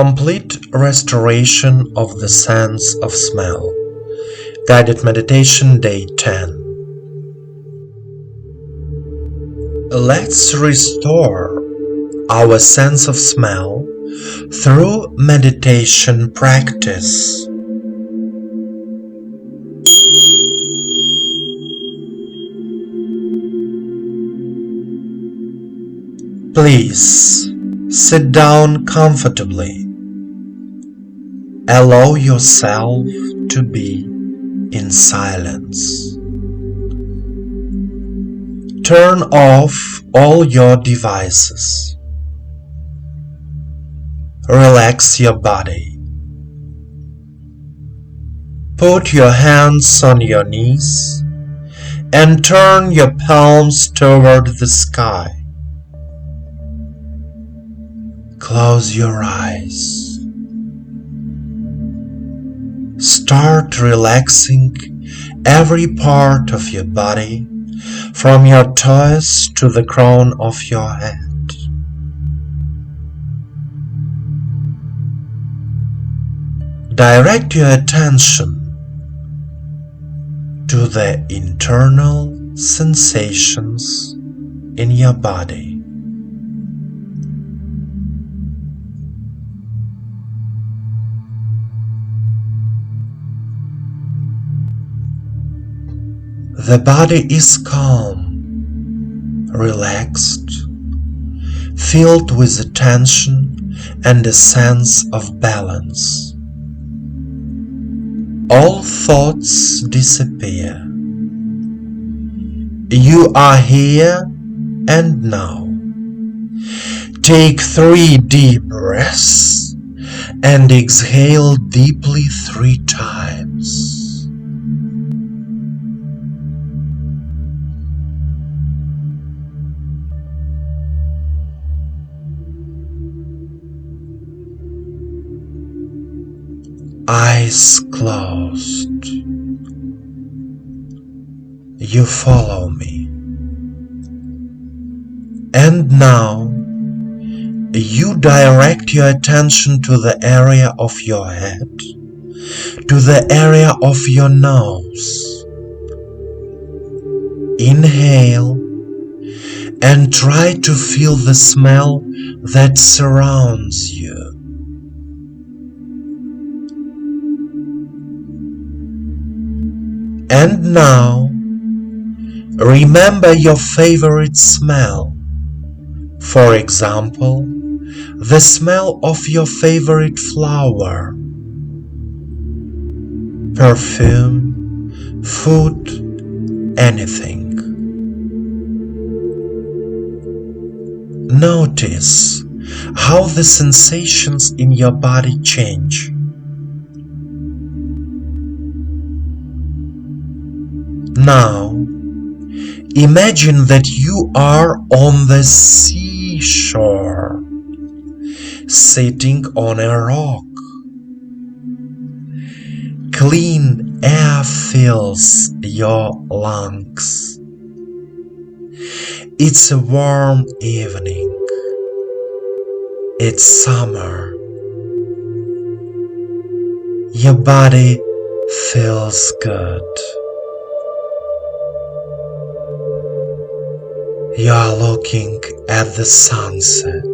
Complete restoration of the sense of smell. Guided meditation day 10. Let's restore our sense of smell through meditation practice. Please sit down comfortably. Allow yourself to be in silence. Turn off all your devices. Relax your body. Put your hands on your knees and turn your palms toward the sky. Close your eyes. Start relaxing every part of your body, from your toes to the crown of your head. Direct your attention to the internal sensations in your body. The body is calm, relaxed, filled with attention and a sense of balance. All thoughts disappear. You are here and now. Take 3 deep breaths and exhale deeply 3 times. Eyes closed. You follow me. And now you direct your attention to the area of your head, to the area of your nose. Inhale and try to feel the smell that surrounds you. And now, remember your favorite smell. For example, the smell of your favorite flower, perfume, food, anything. Notice how the sensations in your body change. Now, imagine that you are on the seashore, sitting on a rock. Clean air fills your lungs. It's a warm evening. It's summer. Your body feels good. You are looking at the sunset.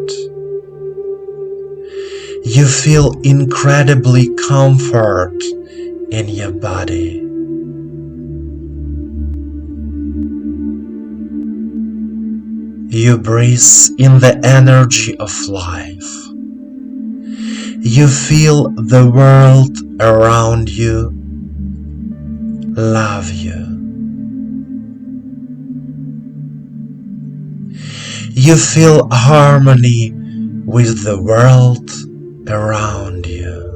You feel incredibly comfort in your body. You breathe in the energy of life. You feel the world around you love you. You feel harmony with the world around you.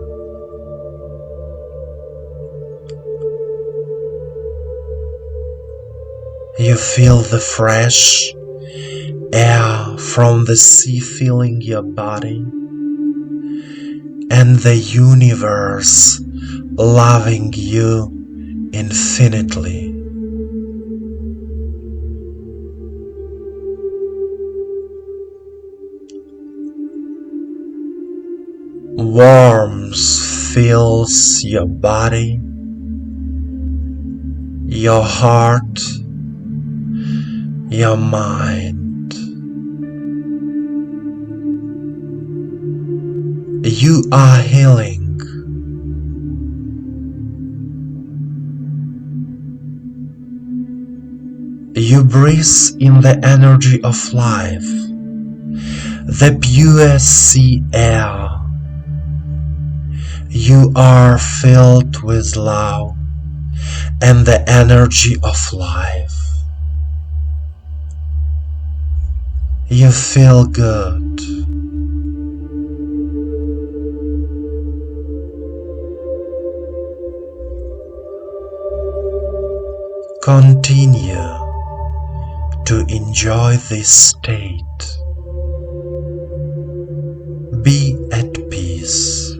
You feel the fresh air from the sea filling your body, and the universe loving you infinitely. Warmth fills your body, your heart, your mind. You are healing. You breathe in the energy of life, the pure sea air. You are filled with love and the energy of life. You feel good. Continue to enjoy this state. Be at peace.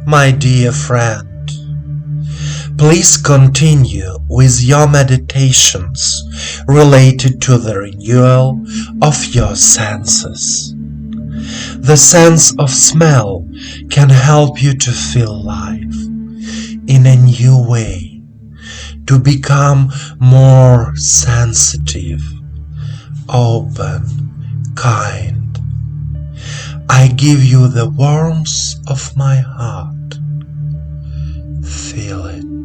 My dear friend, please continue with your meditations related to the renewal of your senses. The sense of smell can help you to feel life in a new way, to become more sensitive, open, kind. I give you the warmth of my heart. Feel it.